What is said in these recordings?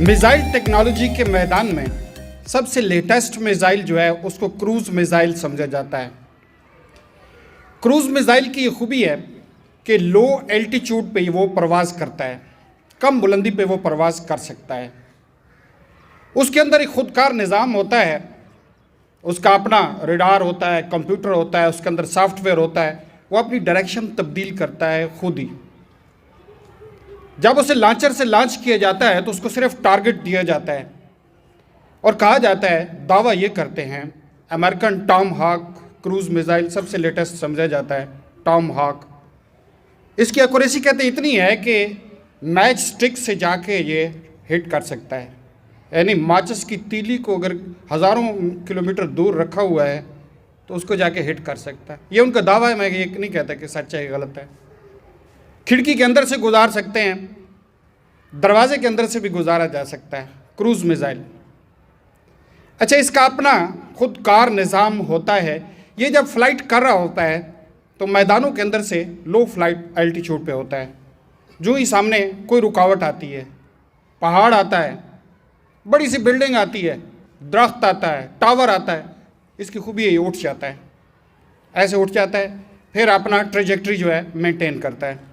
Missile technology के मैदान में सबसे लेटेस्ट मिसाइल जो है उसको क्रूज मिसाइल समझा जाता है। क्रूज मिसाइल की ये खूबी है कि लो एल्टीट्यूड पे वो परवाज़ करता है, कम बुलंदी पे वो परवाज़ कर सकता है। उसके अंदर एक खुदकार निज़ाम होता है, उसका अपना रडार होता है, कंप्यूटर होता है, उसके अंदर सॉफ्टवेयर होता है, वो अपनी डायरेक्शन तब्दील करता है खुद ही। जब उसे लॉन्चर से लॉन्च किया जाता है तो उसको सिर्फ टारगेट दिया जाता है और कहा जाता है, दावा ये करते हैं American Tomahawk cruise missile सबसे लेटेस्ट समझा जाता है। टॉम हॉक, इसकी एक्यूरेसी कहते इतनी है कि मैच स्टिक से जाके ये हिट कर सकता है, यानी माचिस की तीली को अगर हज़ारों किलोमीटर दूर रखा हुआ है तो उसको जाके हिट कर सकता है। ये उनका दावा है, मैं ये नहीं कहता कि सच है या गलत है। खिड़की के अंदर से गुजार सकते हैं, दरवाजे के अंदर से भी गुजारा जा सकता है क्रूज मिसाइल। अच्छा, इसका अपना खुदकार निज़ाम होता है। ये जब फ्लाइट कर रहा होता है तो मैदानों के अंदर से लो फ्लाइट एल्टीट्यूड पे होता है। जो ही सामने कोई रुकावट आती है, पहाड़ आता है, बड़ी सी बिल्डिंग आती है, दरख्त आता है, टावर आता है, इसकी खूबी ये उठ जाता है, ऐसे उठ जाता है, फिर अपना ट्रेजेक्ट्री जो है मेंटेन करता है।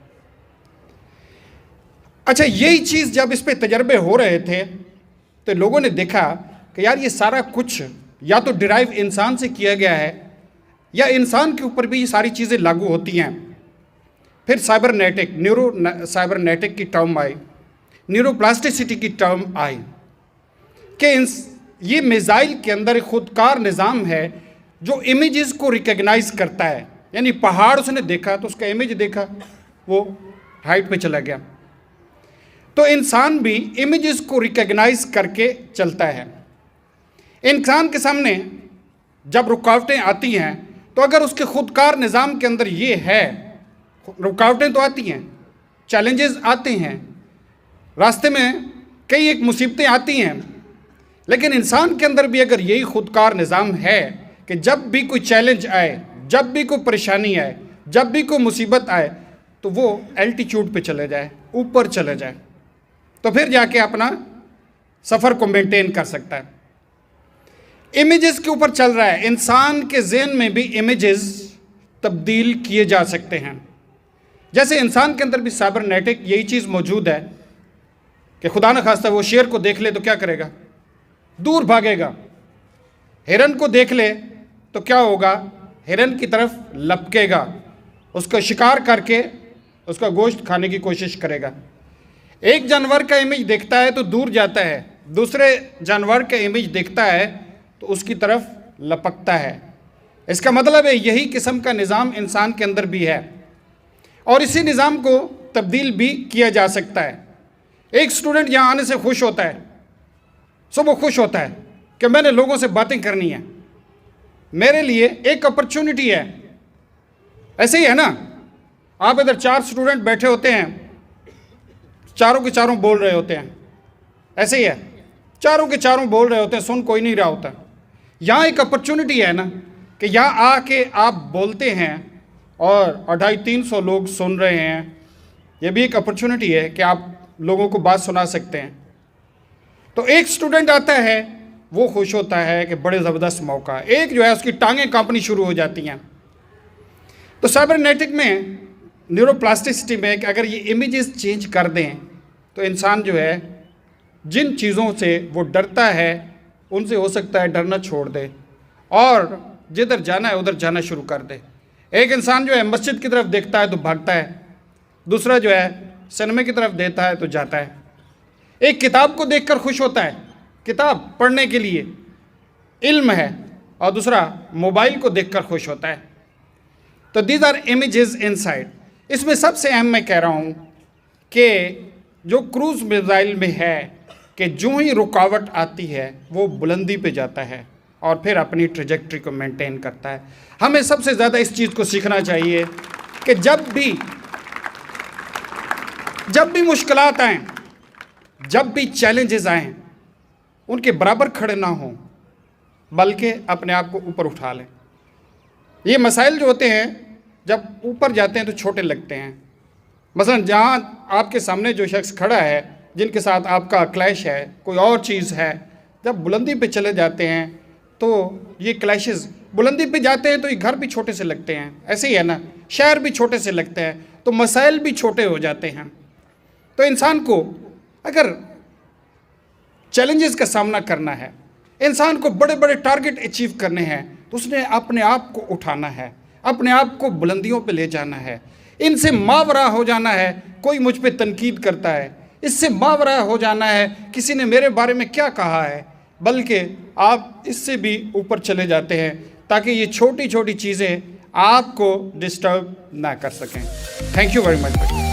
अच्छा, यही चीज़ जब इस पे तजर्बे हो रहे थे तो लोगों ने देखा कि यार ये सारा कुछ या तो डिराइव इंसान से किया गया है या इंसान के ऊपर भी ये सारी चीज़ें लागू होती हैं। फिर साइबरनेटिक, साइबरनेटिक की टर्म आई, न्यूरोप्लास्टिसिटी की टर्म आई कि ये मिसाइल के अंदर एक खुदकार निज़ाम है जो इमेजेस को रिकग्नाइज करता है। यानी पहाड़ उसने देखा तो उसका इमेज देखा, वो हाइट पे चला गया। तो इंसान भी इमेजेस को रिकग्नाइज करके चलता है। इंसान के सामने जब रुकावटें आती हैं तो अगर उसके खुदकार निज़ाम के अंदर ये है, रुकावटें तो आती हैं, चैलेंजेस आते हैं, रास्ते में कई एक मुसीबतें आती हैं, लेकिन इंसान के अंदर भी अगर यही खुदकार निज़ाम है कि जब भी कोई चैलेंज आए, जब भी कोई परेशानी आए, जब भी कोई मुसीबत आए तो वो एल्टीट्यूड पे चले जाए, ऊपर चले जाए, तो फिर जाके अपना सफ़र को मेंटेन कर सकता है। इमेजेस के ऊपर चल रहा है, इंसान के ज़हन में भी इमेजेस तब्दील किए जा सकते हैं। जैसे इंसान के अंदर भी साइबरनेटिक यही चीज़ मौजूद है कि खुदा न खास्ता वो शेर को देख ले तो क्या करेगा, दूर भागेगा। हिरन को देख ले तो क्या होगा, हिरन की तरफ लपकेगा, उसका शिकार करके उसका गोश्त खाने की कोशिश करेगा। एक जानवर का इमेज देखता है तो दूर जाता है, दूसरे जानवर का इमेज देखता है तो उसकी तरफ लपकता है। इसका मतलब है यही किस्म का निज़ाम इंसान के अंदर भी है और इसी निज़ाम को तब्दील भी किया जा सकता है। एक स्टूडेंट यहाँ आने से खुश होता है, सुबह खुश होता है कि मैंने लोगों से बातें करनी है, मेरे लिए एक अपॉर्चुनिटी है। ऐसे ही है ना, आप इधर 4 स्टूडेंट बैठे होते हैं, चारों के चारों बोल रहे होते हैं, ऐसे ही है, चारों के चारों बोल रहे होते हैं, सुन कोई नहीं रहा होता। यहाँ एक अपॉर्चुनिटी है ना कि यहाँ आके आप बोलते हैं और 250-300 लोग सुन रहे हैं। ये भी एक अपॉर्चुनिटी है कि आप लोगों को बात सुना सकते हैं। तो एक स्टूडेंट आता है, वो खुश होता है कि बड़े ज़बरदस्त मौका। एक जो है उसकी टांगें कांपनी शुरू हो जाती हैं। तो साइबरनेटिक में, न्यूरोप्लास्टिसिटी में कि अगर ये इमेजेस चेंज कर दें तो इंसान जो है जिन चीज़ों से वो डरता है उनसे हो सकता है डरना छोड़ दे और जिधर जाना है उधर जाना शुरू कर दे। एक इंसान जो है मस्जिद की तरफ देखता है तो भागता है, दूसरा जो है सिनेमा की तरफ देखता है तो जाता है। एक किताब को देखकर खुश होता है, किताब पढ़ने के लिए इल्म है, और दूसरा मोबाइल को देखकर खुश होता है। तो दीज आर इमेजेस इनसाइड। इसमें सबसे अहम मैं कह रहा हूँ कि जो क्रूज मिसाइल में है कि जो ही रुकावट आती है वो बुलंदी पे जाता है और फिर अपनी ट्रेजेक्ट्री को मेंटेन करता है। हमें सबसे ज़्यादा इस चीज़ को सीखना चाहिए कि जब भी मुश्किलात आएँ, जब भी चैलेंजेस आएँ, उनके बराबर खड़े ना हों बल्कि अपने आप को ऊपर उठा लें। ये मसाइल जो होते हैं जब ऊपर जाते हैं तो छोटे लगते हैं। मसलन जहाँ आपके सामने जो शख्स खड़ा है जिनके साथ आपका क्लैश है, कोई और चीज़ है, जब बुलंदी पे चले जाते हैं तो ये क्लैशेस, बुलंदी पे जाते हैं तो ये घर भी छोटे से लगते हैं, ऐसे ही है ना, शहर भी छोटे से लगते हैं, तो मसाइल भी छोटे हो जाते हैं। तो इंसान को अगर चैलेंजेस का सामना करना है, इंसान को बड़े बड़े टारगेट अचीव करने हैं, तो उसने अपने आप को उठाना है, अपने आप को बुलंदियों पे ले जाना है, इनसे मावरा हो जाना है। कोई मुझ पे तनकीद करता है, इससे मावरा हो जाना है, किसी ने मेरे बारे में क्या कहा है, बल्कि आप इससे भी ऊपर चले जाते हैं ताकि ये छोटी छोटी चीज़ें आपको डिस्टर्ब ना कर सकें। Thank you very much.